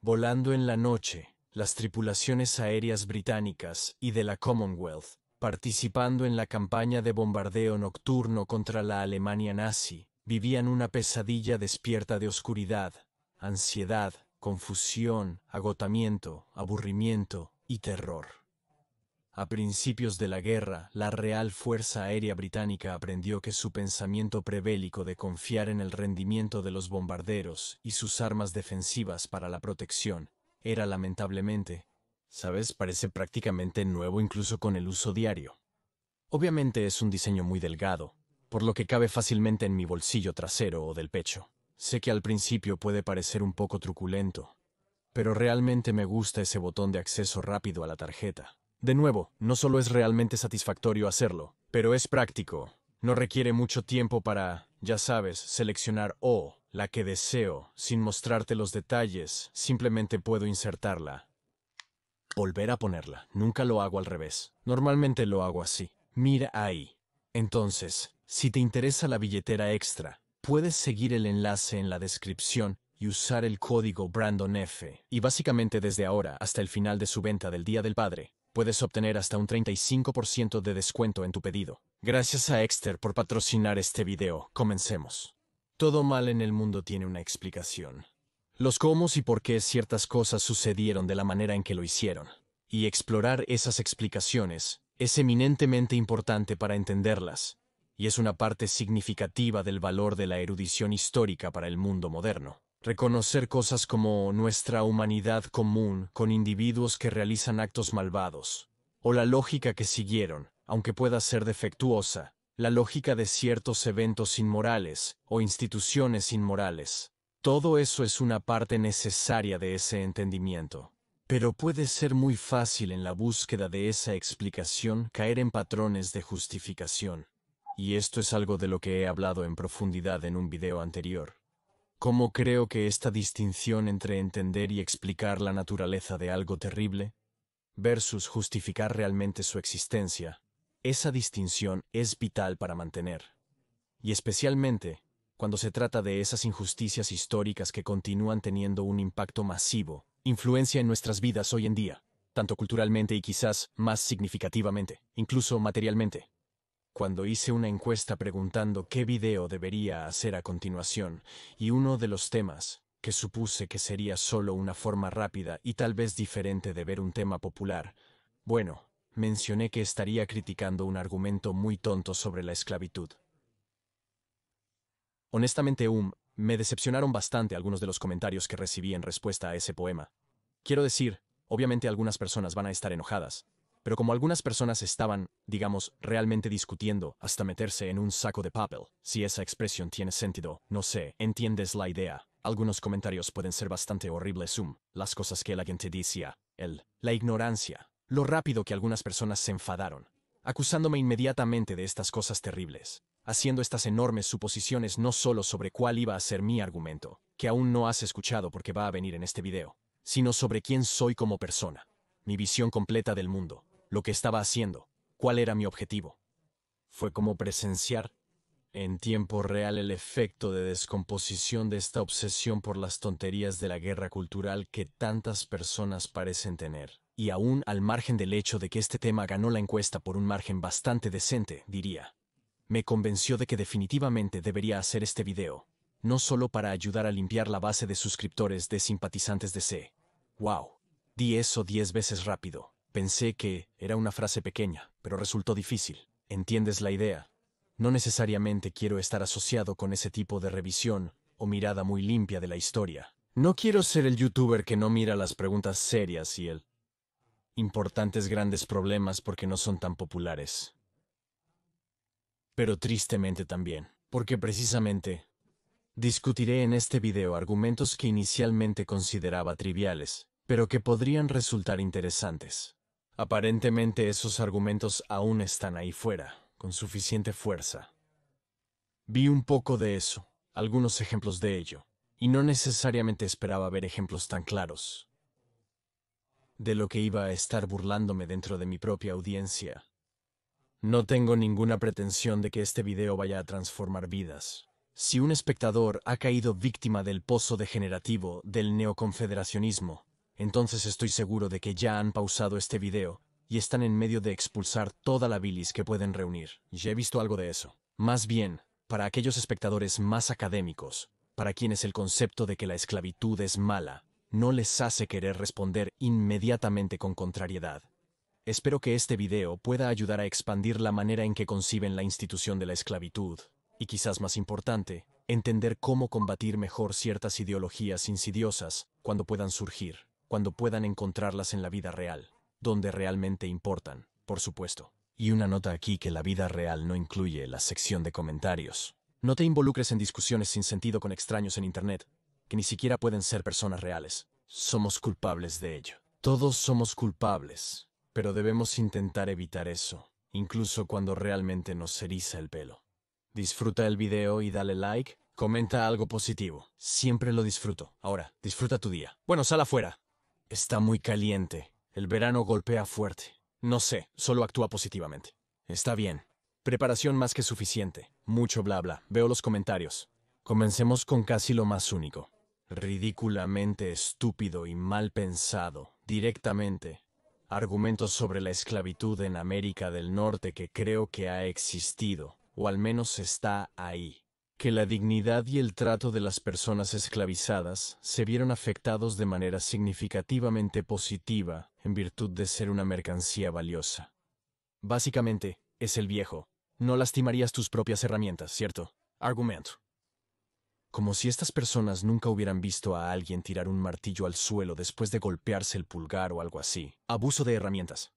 Volando en la noche, las tripulaciones aéreas británicas y de la Commonwealth, participando en la campaña de bombardeo nocturno contra la Alemania nazi, vivían una pesadilla despierta de oscuridad, ansiedad, confusión, agotamiento, aburrimiento y terror. A principios de la guerra, la Real Fuerza Aérea Británica aprendió que su pensamiento prebélico de confiar en el rendimiento de los bombarderos y sus armas defensivas para la protección era lamentablemente, ¿sabes? Parece prácticamente nuevo incluso con el uso diario. Obviamente es un diseño muy delgado, por lo que cabe fácilmente en mi bolsillo trasero o del pecho. Sé que al principio puede parecer un poco truculento, pero realmente me gusta ese botón de acceso rápido a la tarjeta. De nuevo, no solo es realmente satisfactorio hacerlo, pero es práctico. No requiere mucho tiempo para, ya sabes, seleccionar la que deseo, sin mostrarte los detalles, simplemente puedo insertarla. Volver a ponerla. Nunca lo hago al revés. Normalmente lo hago así. Mira ahí. Entonces, si te interesa la billetera extra, puedes seguir el enlace en la descripción y usar el código Brandon F. Y básicamente desde ahora hasta el final de su venta del Día del Padre, puedes obtener hasta un 35% de descuento en tu pedido. Gracias a Exter por patrocinar este video. Comencemos. Todo mal en el mundo tiene una explicación. Los cómo y por qué ciertas cosas sucedieron de la manera en que lo hicieron. Y explorar esas explicaciones es eminentemente importante para entenderlas, y es una parte significativa del valor de la erudición histórica para el mundo moderno. Reconocer cosas como nuestra humanidad común con individuos que realizan actos malvados, o la lógica que siguieron, aunque pueda ser defectuosa, la lógica de ciertos eventos inmorales o instituciones inmorales. Todo eso es una parte necesaria de ese entendimiento. Pero puede ser muy fácil en la búsqueda de esa explicación caer en patrones de justificación. Y esto es algo de lo que he hablado en profundidad en un video anterior. ¿Cómo creo que esta distinción entre entender y explicar la naturaleza de algo terrible versus justificar realmente su existencia, esa distinción es vital para mantener? Y especialmente cuando se trata de esas injusticias históricas que continúan teniendo un impacto masivo, influencia en nuestras vidas hoy en día, tanto culturalmente y quizás más significativamente, incluso materialmente. Cuando hice una encuesta preguntando qué video debería hacer a continuación, y uno de los temas, que supuse que sería solo una forma rápida y tal vez diferente de ver un tema popular, bueno, mencioné que estaría criticando un argumento muy tonto sobre la esclavitud. Honestamente, me decepcionaron bastante algunos de los comentarios que recibí en respuesta a ese poema. Quiero decir, obviamente algunas personas van a estar enojadas, pero como algunas personas estaban, digamos, realmente discutiendo hasta meterse en un saco de papel, si esa expresión tiene sentido, no sé, ¿entiendes la idea? Algunos comentarios pueden ser bastante horribles, las cosas que la gente decía, la ignorancia, lo rápido que algunas personas se enfadaron, acusándome inmediatamente de estas cosas terribles, haciendo estas enormes suposiciones no solo sobre cuál iba a ser mi argumento, que aún no has escuchado porque va a venir en este video, sino sobre quién soy como persona, mi visión completa del mundo, lo que estaba haciendo, cuál era mi objetivo. Fue como presenciar en tiempo real el efecto de descomposición de esta obsesión por las tonterías de la guerra cultural que tantas personas parecen tener. Y aún al margen del hecho de que este tema ganó la encuesta por un margen bastante decente, diría, me convenció de que definitivamente debería hacer este video, no solo para ayudar a limpiar la base de suscriptores de simpatizantes de C. Wow, di eso 10 veces rápido. Pensé que era una frase pequeña, pero resultó difícil. ¿Entiendes la idea? No necesariamente quiero estar asociado con ese tipo de revisión o mirada muy limpia de la historia. No quiero ser el youtuber que no mira las preguntas serias y el importantes grandes problemas porque no son tan populares. Pero tristemente también, porque precisamente discutiré en este video argumentos que inicialmente consideraba triviales, pero que podrían resultar interesantes. Aparentemente esos argumentos aún están ahí fuera, con suficiente fuerza. Vi un poco de eso, algunos ejemplos de ello, y no necesariamente esperaba ver ejemplos tan claros de lo que iba a estar burlándome dentro de mi propia audiencia. No tengo ninguna pretensión de que este video vaya a transformar vidas. Si un espectador ha caído víctima del pozo degenerativo del neoconfederacionismo, entonces estoy seguro de que ya han pausado este video y están en medio de expulsar toda la bilis que pueden reunir. Ya he visto algo de eso. Más bien, para aquellos espectadores más académicos, para quienes el concepto de que la esclavitud es mala, no les hace querer responder inmediatamente con contrariedad. Espero que este video pueda ayudar a expandir la manera en que conciben la institución de la esclavitud, y quizás más importante, entender cómo combatir mejor ciertas ideologías insidiosas cuando puedan surgir, cuando puedan encontrarlas en la vida real, donde realmente importan, por supuesto. Y una nota aquí que la vida real no incluye la sección de comentarios. No te involucres en discusiones sin sentido con extraños en Internet, que ni siquiera pueden ser personas reales. Somos culpables de ello. Todos somos culpables, pero debemos intentar evitar eso, incluso cuando realmente nos eriza el pelo. Disfruta el video y dale like, comenta algo positivo. Siempre lo disfruto. Ahora, disfruta tu día. Bueno, sal afuera. Está muy caliente. El verano golpea fuerte. No sé, solo actúa positivamente. Está bien. Preparación más que suficiente. Mucho bla bla. Veo los comentarios. Comencemos con casi lo más único. Ridículamente estúpido y mal pensado, directamente. Argumentos sobre la esclavitud en América del Norte que creo que ha existido, o al menos está ahí. Que la dignidad y el trato de las personas esclavizadas se vieron afectados de manera significativamente positiva en virtud de ser una mercancía valiosa. Básicamente, es el viejo. No lastimarías tus propias herramientas, ¿cierto? Argumento. Como si estas personas nunca hubieran visto a alguien tirar un martillo al suelo después de golpearse el pulgar o algo así. Abuso de herramientas.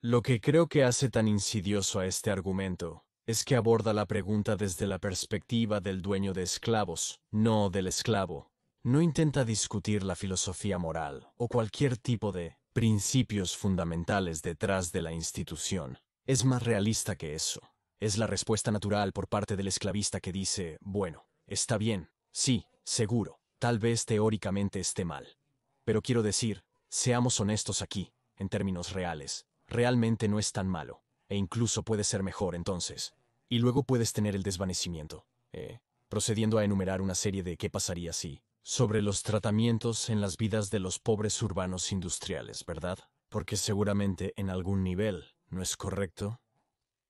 Lo que creo que hace tan insidioso a este argumento es que aborda la pregunta desde la perspectiva del dueño de esclavos, no del esclavo. No intenta discutir la filosofía moral o cualquier tipo de principios fundamentales detrás de la institución. Es más realista que eso. Es la respuesta natural por parte del esclavista que dice, bueno, está bien, sí, seguro, tal vez teóricamente esté mal. Pero quiero decir, seamos honestos aquí, en términos reales. Realmente no es tan malo, e incluso puede ser mejor entonces. Y luego puedes tener el desvanecimiento, procediendo a enumerar una serie de qué pasaría si, sobre los tratamientos en las vidas de los pobres urbanos industriales, ¿verdad? Porque seguramente en algún nivel, ¿no es correcto?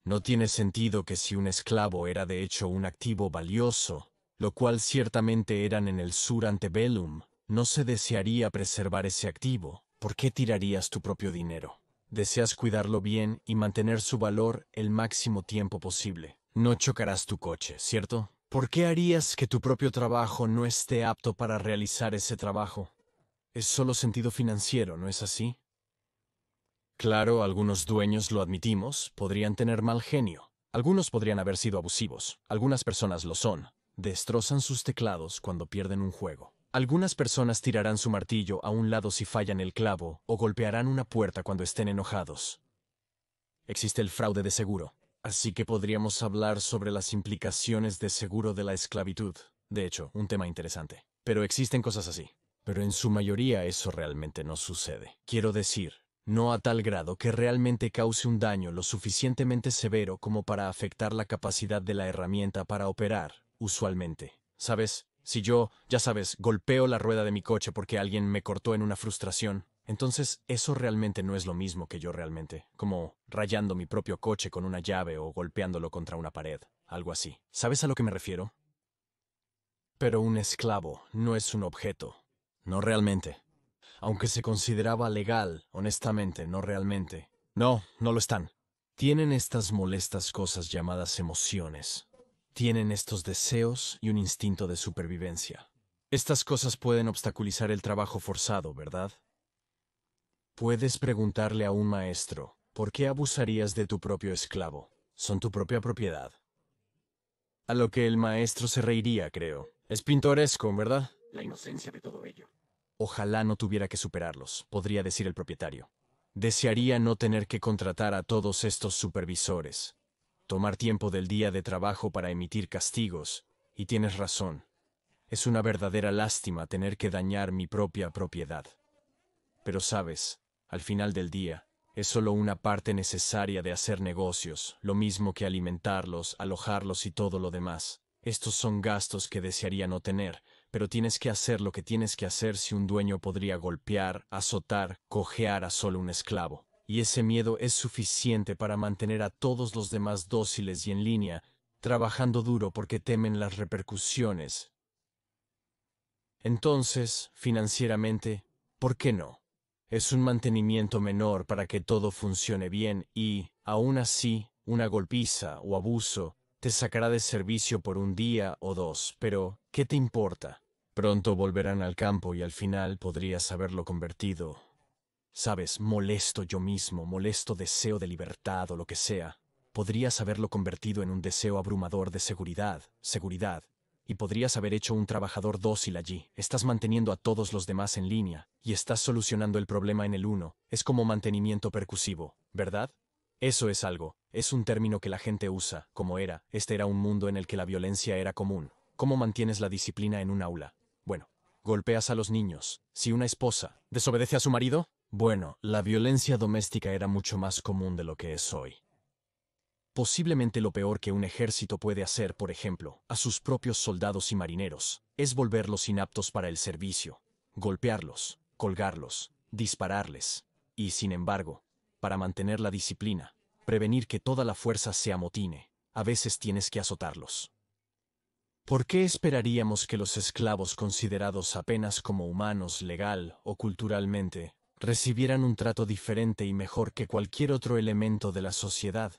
No tiene sentido que si un esclavo era de hecho un activo valioso, lo cual ciertamente eran en el sur antebellum, no se desearía preservar ese activo. ¿Por qué tirarías tu propio dinero? Deseas cuidarlo bien y mantener su valor el máximo tiempo posible. No chocarás tu coche, ¿cierto? ¿Por qué harías que tu propio trabajo no esté apto para realizar ese trabajo? Es solo sentido financiero, ¿no es así? Claro, algunos dueños, lo admitimos, podrían tener mal genio. Algunos podrían haber sido abusivos. Algunas personas lo son. Destrozan sus teclados cuando pierden un juego. Algunas personas tirarán su martillo a un lado si fallan el clavo o golpearán una puerta cuando estén enojados. Existe el fraude de seguro, así que podríamos hablar sobre las implicaciones de seguro de la esclavitud. De hecho, un tema interesante. Pero existen cosas así. Pero en su mayoría eso realmente no sucede. Quiero decir, no a tal grado que realmente cause un daño lo suficientemente severo como para afectar la capacidad de la herramienta para operar, usualmente. ¿Sabes? Si yo, ya sabes, golpeo la rueda de mi coche porque alguien me cortó en una frustración, entonces eso realmente no es lo mismo que yo realmente, como rayando mi propio coche con una llave o golpeándolo contra una pared, algo así. ¿Sabes a lo que me refiero? Pero un esclavo no es un objeto. No realmente. Aunque se consideraba legal, honestamente, no realmente. No, no lo están. Tienen estas molestas cosas llamadas emociones. Tienen estos deseos y un instinto de supervivencia. Estas cosas pueden obstaculizar el trabajo forzado, ¿verdad? Puedes preguntarle a un maestro, ¿por qué abusarías de tu propio esclavo? Son tu propia propiedad. A lo que el maestro se reiría, creo. Es pintoresco, ¿verdad? La inocencia de todo ello. Ojalá no tuviera que superarlos, podría decir el propietario. Desearía no tener que contratar a todos estos supervisores, tomar tiempo del día de trabajo para emitir castigos, y tienes razón. Es una verdadera lástima tener que dañar mi propia propiedad. Pero sabes, al final del día, es solo una parte necesaria de hacer negocios, lo mismo que alimentarlos, alojarlos y todo lo demás. Estos son gastos que desearía no tener, pero tienes que hacer lo que tienes que hacer si un dueño podría golpear, azotar, cojear a solo un esclavo. Y ese miedo es suficiente para mantener a todos los demás dóciles y en línea, trabajando duro porque temen las repercusiones. Entonces, financieramente, ¿por qué no? Es un mantenimiento menor para que todo funcione bien y, aún así, una golpiza o abuso te sacará de servicio por un día o dos, pero ¿qué te importa? Pronto volverán al campo y al final podrías haberlo convertido. Sabes, molesto yo mismo, molesto deseo de libertad o lo que sea. Podrías haberlo convertido en un deseo abrumador de seguridad. Y podrías haber hecho un trabajador dócil allí. Estás manteniendo a todos los demás en línea y estás solucionando el problema en el uno. Es como mantenimiento percusivo, ¿verdad? Eso es algo. Es un término que la gente usa, como era. Este era un mundo en el que la violencia era común. ¿Cómo mantienes la disciplina en un aula? Bueno, golpeas a los niños. Si una esposa desobedece a su marido, bueno, la violencia doméstica era mucho más común de lo que es hoy. Posiblemente lo peor que un ejército puede hacer, por ejemplo, a sus propios soldados y marineros, es volverlos inaptos para el servicio, golpearlos, colgarlos, dispararles, y, sin embargo, para mantener la disciplina, prevenir que toda la fuerza se amotine, a veces tienes que azotarlos. ¿Por qué esperaríamos que los esclavos considerados apenas como humanos legal o culturalmente recibieran un trato diferente y mejor que cualquier otro elemento de la sociedad?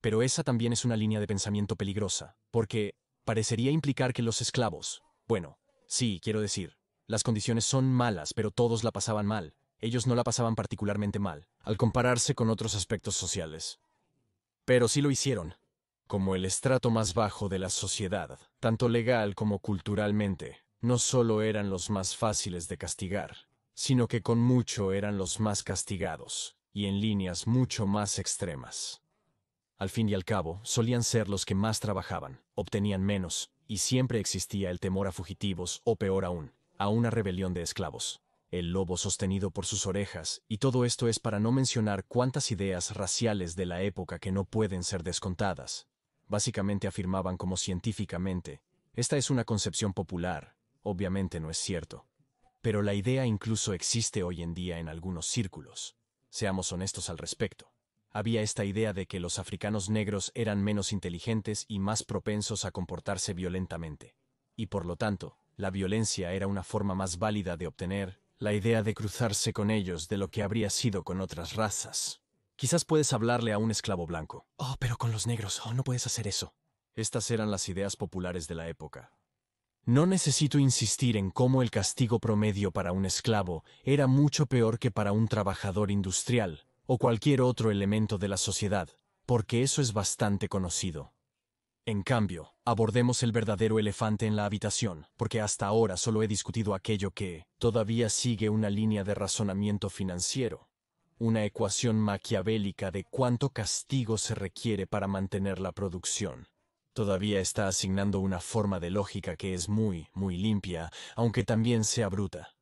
Pero esa también es una línea de pensamiento peligrosa, porque parecería implicar que los esclavos, bueno, sí, quiero decir, las condiciones son malas, pero todos la pasaban mal. Ellos no la pasaban particularmente mal, al compararse con otros aspectos sociales. Pero sí lo hicieron, como el estrato más bajo de la sociedad, tanto legal como culturalmente. No solo eran los más fáciles de castigar, sino que con mucho eran los más castigados, y en líneas mucho más extremas. Al fin y al cabo, solían ser los que más trabajaban, obtenían menos, y siempre existía el temor a fugitivos o, peor aún, a una rebelión de esclavos. El lobo sostenido por sus orejas, y todo esto es para no mencionar cuántas ideas raciales de la época que no pueden ser descontadas. Básicamente afirmaban como científicamente, esta es una concepción popular, obviamente no es cierto. Pero la idea incluso existe hoy en día en algunos círculos. Seamos honestos al respecto. Había esta idea de que los africanos negros eran menos inteligentes y más propensos a comportarse violentamente. Y por lo tanto, la violencia era una forma más válida de obtener la idea de cruzarse con ellos de lo que habría sido con otras razas. Quizás puedes hablarle a un esclavo blanco. Oh, pero con los negros, oh, no puedes hacer eso. Estas eran las ideas populares de la época. No necesito insistir en cómo el castigo promedio para un esclavo era mucho peor que para un trabajador industrial o cualquier otro elemento de la sociedad, porque eso es bastante conocido. En cambio, abordemos el verdadero elefante en la habitación, porque hasta ahora solo he discutido aquello que todavía sigue una línea de razonamiento financiero, una ecuación maquiavélica de cuánto castigo se requiere para mantener la producción. Todavía está asignando una forma de lógica que es muy limpia, aunque también sea bruta.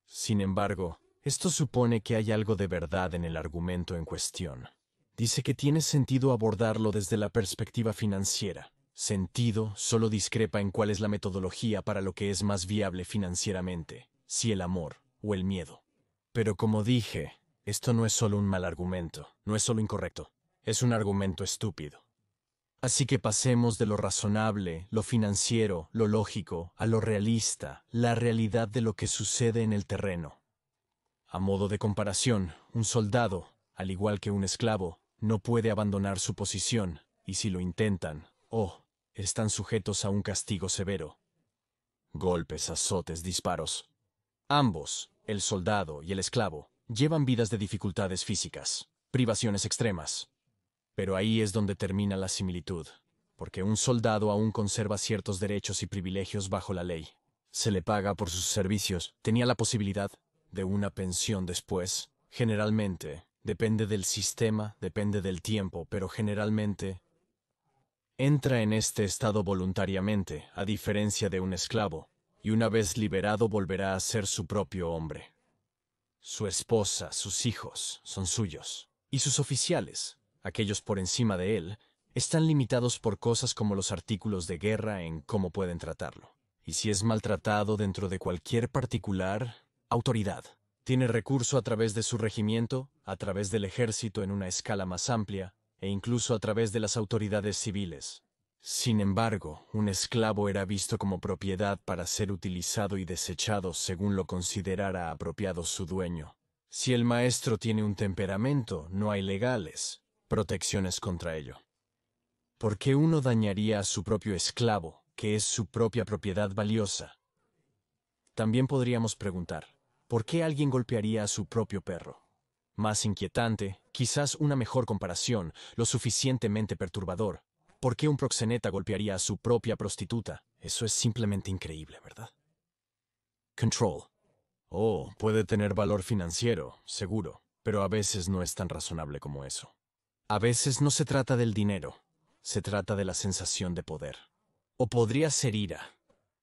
Sin embargo, esto supone que hay algo de verdad en el argumento en cuestión. Dice que tiene sentido abordarlo desde la perspectiva financiera. Sentido solo discrepa en cuál es la metodología para lo que es más viable financieramente, si el amor o el miedo. Pero como dije, esto no es solo un mal argumento, no es solo incorrecto, es un argumento estúpido. Así que pasemos de lo razonable, lo financiero, lo lógico, a lo realista, la realidad de lo que sucede en el terreno. A modo de comparación, un soldado, al igual que un esclavo, no puede abandonar su posición, y si lo intentan, están sujetos a un castigo severo. Golpes, azotes, disparos. Ambos, el soldado y el esclavo, llevan vidas de dificultades físicas, privaciones extremas. Pero ahí es donde termina la similitud, porque un soldado aún conserva ciertos derechos y privilegios bajo la ley. Se le paga por sus servicios, tenía la posibilidad de una pensión después. Generalmente, depende del sistema, depende del tiempo, pero generalmente entra en este estado voluntariamente, a diferencia de un esclavo, y una vez liberado volverá a ser su propio hombre. Su esposa, sus hijos, son suyos, y sus oficiales, aquellos por encima de él, Están limitados por cosas como los artículos de guerra en cómo pueden tratarlo. Y si es maltratado dentro de cualquier particular autoridad, tiene recurso a través de su regimiento, a través del ejército en una escala más amplia, e incluso a través de las autoridades civiles. Sin embargo, un esclavo era visto como propiedad para ser utilizado y desechado según lo considerara apropiado su dueño. Si el maestro tiene un temperamento, no hay legales protecciones contra ello. ¿Por qué uno dañaría a su propio esclavo, que es su propia propiedad valiosa? También podríamos preguntar, ¿por qué alguien golpearía a su propio perro? Más inquietante, quizás una mejor comparación, lo suficientemente perturbador. ¿Por qué un proxeneta golpearía a su propia prostituta? Eso es simplemente increíble, ¿verdad? Control. Oh, puede tener valor financiero, seguro, pero a veces no es tan razonable como eso. A veces no se trata del dinero, se trata de la sensación de poder. O podría ser ira.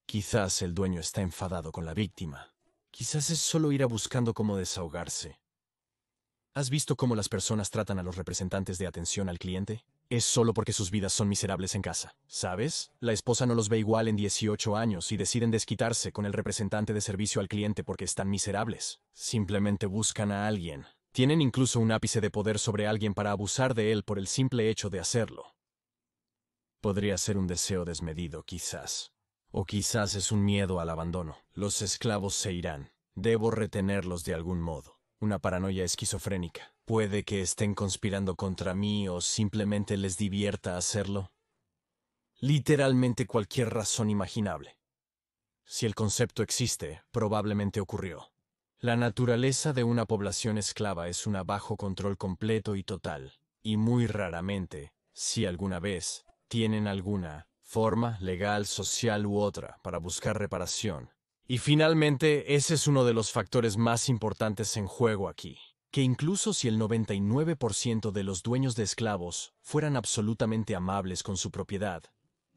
Quizás el dueño está enfadado con la víctima. Quizás es solo ira buscando cómo desahogarse. ¿Has visto cómo las personas tratan a los representantes de atención al cliente? Es solo porque sus vidas son miserables en casa. ¿Sabes? La esposa no los ve igual en 18 años y deciden desquitarse con el representante de servicio al cliente porque están miserables. Simplemente buscan a alguien. Tienen incluso un ápice de poder sobre alguien para abusar de él por el simple hecho de hacerlo. Podría ser un deseo desmedido, quizás. O quizás es un miedo al abandono. Los esclavos se irán. Debo retenerlos de algún modo. Una paranoia esquizofrénica. Puede que estén conspirando contra mí o simplemente les divierta hacerlo. Literalmente cualquier razón imaginable. Si el concepto existe, probablemente ocurrió. La naturaleza de una población esclava es un bajo control completo y total, y muy raramente, si alguna vez, tienen alguna forma legal, social u otra para buscar reparación. Y finalmente, ese es uno de los factores más importantes en juego aquí, que incluso si el 99% de los dueños de esclavos fueran absolutamente amables con su propiedad,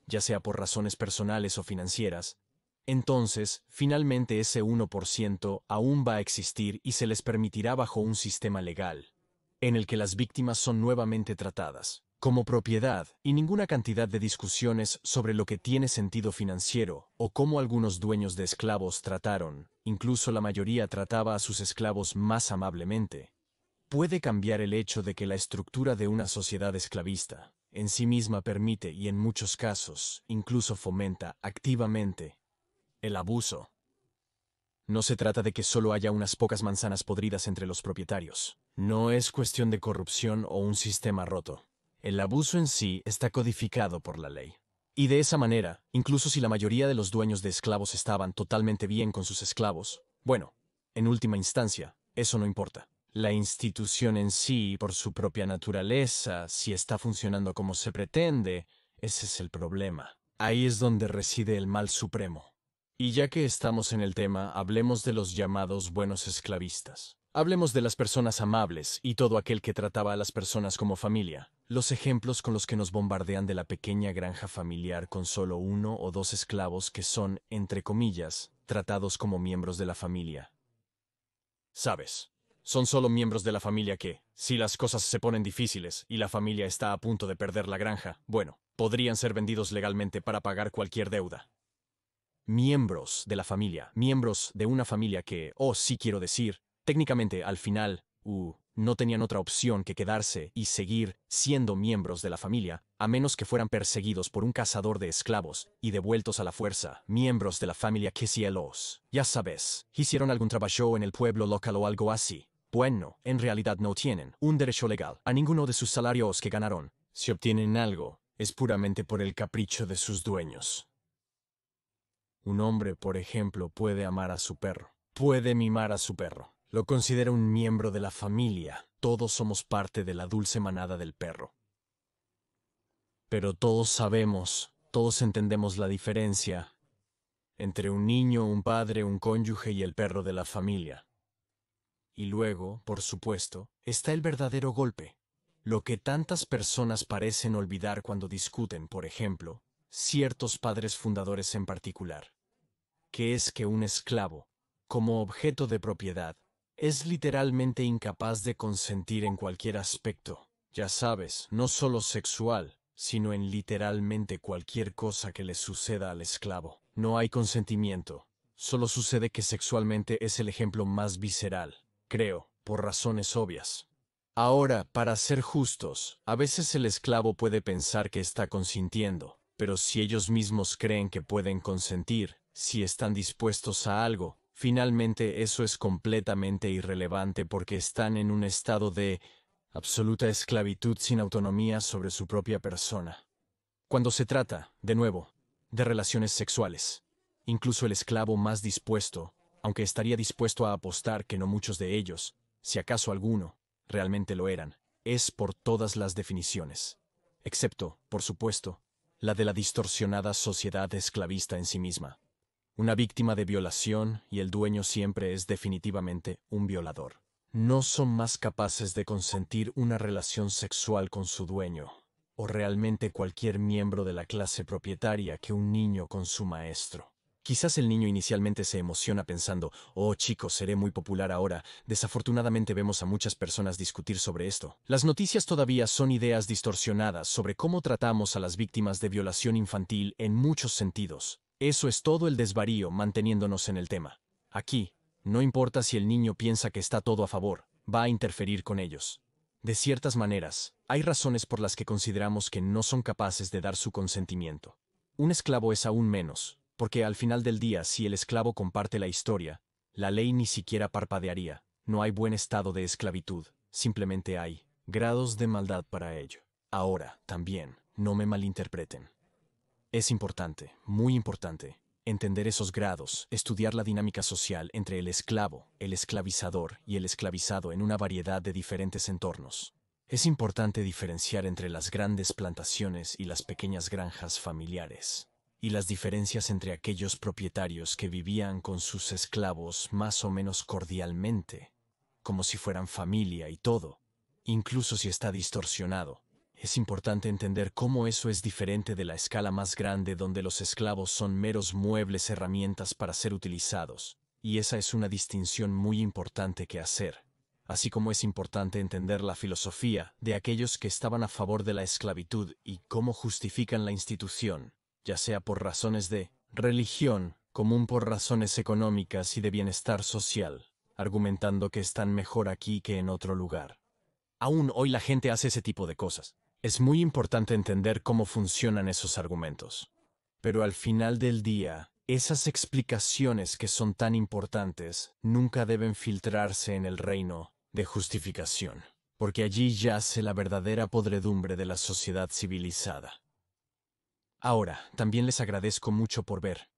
ya sea por razones personales o financieras, entonces, finalmente ese 1% aún va a existir y se les permitirá bajo un sistema legal, en el que las víctimas son nuevamente tratadas como propiedad y ninguna cantidad de discusiones sobre lo que tiene sentido financiero o cómo algunos dueños de esclavos trataron, incluso la mayoría trataba a sus esclavos más amablemente, puede cambiar el hecho de que la estructura de una sociedad esclavista en sí misma permite y en muchos casos incluso fomenta activamente el abuso. No se trata de que solo haya unas pocas manzanas podridas entre los propietarios. No es cuestión de corrupción o un sistema roto. El abuso en sí está codificado por la ley. Y de esa manera, incluso si la mayoría de los dueños de esclavos estaban totalmente bien con sus esclavos, bueno, en última instancia, eso no importa. La institución en sí, por su propia naturaleza, si está funcionando como se pretende, ese es el problema. Ahí es donde reside el mal supremo. Y ya que estamos en el tema, hablemos de los llamados buenos esclavistas. Hablemos de las personas amables y todo aquel que trataba a las personas como familia. Los ejemplos con los que nos bombardean de la pequeña granja familiar con solo 1 o 2 esclavos que son, entre comillas, tratados como miembros de la familia. ¿Sabes? Son solo miembros de la familia que, si las cosas se ponen difíciles y la familia está a punto de perder la granja, bueno, podrían ser vendidos legalmente para pagar cualquier deuda. Miembros de la familia, miembros de una familia que, sí quiero decir, técnicamente al final, no tenían otra opción que quedarse y seguir siendo miembros de la familia, a menos que fueran perseguidos por un cazador de esclavos y devueltos a la fuerza, miembros de la familia Kisielos. Ya sabes, hicieron algún trabajo en el pueblo local o algo así. Bueno, en realidad no tienen un derecho legal a ninguno de sus salarios que ganaron. Si obtienen algo, es puramente por el capricho de sus dueños. Un hombre, por ejemplo, puede amar a su perro, puede mimar a su perro. Lo considera un miembro de la familia. Todos somos parte de la dulce manada del perro. Pero todos sabemos, todos entendemos la diferencia entre un niño, un padre, un cónyuge y el perro de la familia. Y luego, por supuesto, está el verdadero golpe. Lo que tantas personas parecen olvidar cuando discuten, por ejemplo, ciertos padres fundadores en particular, que es que un esclavo, como objeto de propiedad, es literalmente incapaz de consentir en cualquier aspecto, ya sabes, no solo sexual, sino en literalmente cualquier cosa que le suceda al esclavo. No hay consentimiento. Solo sucede que sexualmente es el ejemplo más visceral, creo, por razones obvias. Ahora, para ser justos, a veces el esclavo puede pensar que está consintiendo, pero si ellos mismos creen que pueden consentir, si están dispuestos a algo, finalmente eso es completamente irrelevante porque están en un estado de absoluta esclavitud sin autonomía sobre su propia persona. Cuando se trata, de nuevo, de relaciones sexuales, incluso el esclavo más dispuesto, aunque estaría dispuesto a apostar que no muchos de ellos, si acaso alguno, realmente lo eran, es por todas las definiciones, excepto, por supuesto, la de la distorsionada sociedad esclavista en sí misma. Una víctima de violación y el dueño siempre es definitivamente un violador. No son más capaces de consentir una relación sexual con su dueño, o realmente cualquier miembro de la clase propietaria que un niño con su maestro. Quizás el niño inicialmente se emociona pensando, oh chicos, seré muy popular ahora. Desafortunadamente vemos a muchas personas discutir sobre esto. Las noticias todavía son ideas distorsionadas sobre cómo tratamos a las víctimas de violación infantil en muchos sentidos. Eso es todo el desvarío manteniéndonos en el tema. Aquí, no importa si el niño piensa que está todo a favor, va a interferir con ellos. De ciertas maneras, hay razones por las que consideramos que no son capaces de dar su consentimiento. Un esclavo es aún menos, porque al final del día, si el esclavo comparte la historia, la ley ni siquiera parpadearía. No hay buen estado de esclavitud, simplemente hay grados de maldad para ello. Ahora, también, no me malinterpreten. Es importante, muy importante, entender esos grados, estudiar la dinámica social entre el esclavo, el esclavizador y el esclavizado en una variedad de diferentes entornos. Es importante diferenciar entre las grandes plantaciones y las pequeñas granjas familiares, y las diferencias entre aquellos propietarios que vivían con sus esclavos más o menos cordialmente, como si fueran familia y todo, incluso si está distorsionado. Es importante entender cómo eso es diferente de la escala más grande donde los esclavos son meros muebles, herramientas para ser utilizados, y esa es una distinción muy importante que hacer, así como es importante entender la filosofía de aquellos que estaban a favor de la esclavitud y cómo justifican la institución, ya sea por razones de religión, común por razones económicas y de bienestar social, argumentando que están mejor aquí que en otro lugar. Aún hoy la gente hace ese tipo de cosas. Es muy importante entender cómo funcionan esos argumentos. Pero al final del día, esas explicaciones que son tan importantes nunca deben filtrarse en el reino de justificación, porque allí yace la verdadera podredumbre de la sociedad civilizada. Ahora, también les agradezco mucho por ver,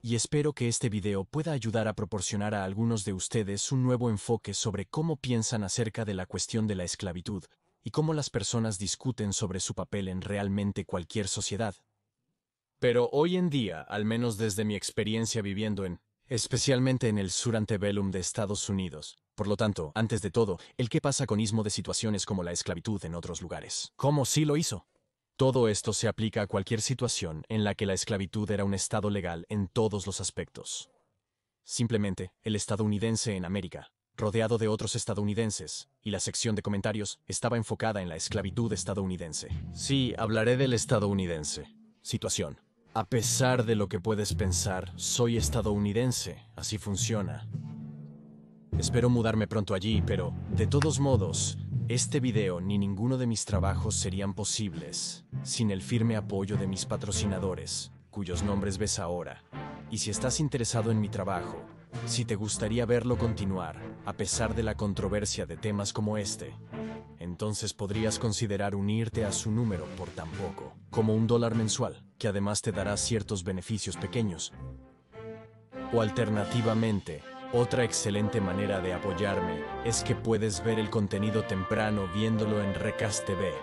y espero que este video pueda ayudar a proporcionar a algunos de ustedes un nuevo enfoque sobre cómo piensan acerca de la cuestión de la esclavitud, y cómo las personas discuten sobre su papel en realmente cualquier sociedad. Pero hoy en día, al menos desde mi experiencia viviendo especialmente en el sur antebellum de Estados Unidos, por lo tanto, antes de todo, el qué pasa con de situaciones como la esclavitud en otros lugares. ¿Cómo sí lo hizo? Todo esto se aplica a cualquier situación en la que la esclavitud era un estado legal en todos los aspectos. Simplemente, el estadounidense en América, rodeado de otros estadounidenses, y la sección de comentarios estaba enfocada en la esclavitud estadounidense. Sí, hablaré del estadounidense. Situación. A pesar de lo que puedes pensar, soy estadounidense, así funciona. Espero mudarme pronto allí, pero, de todos modos, este video ni ninguno de mis trabajos serían posibles sin el firme apoyo de mis patrocinadores, cuyos nombres ves ahora. Y si estás interesado en mi trabajo, si te gustaría verlo continuar, a pesar de la controversia de temas como este, entonces podrías considerar unirte a su número por tan poco como $1 mensual, que además te dará ciertos beneficios pequeños. O alternativamente, otra excelente manera de apoyarme es que puedes ver el contenido temprano viéndolo en Recast TV.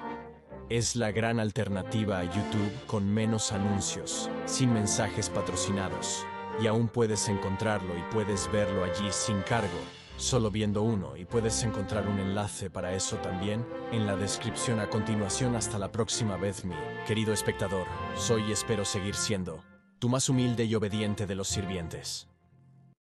Es la gran alternativa a YouTube con menos anuncios, sin mensajes patrocinados. Y aún puedes encontrarlo y puedes verlo allí sin cargo, solo viendo uno, y puedes encontrar un enlace para eso también en la descripción a continuación. Hasta la próxima vez, mi querido espectador. Soy y espero seguir siendo tu más humilde y obediente de los sirvientes.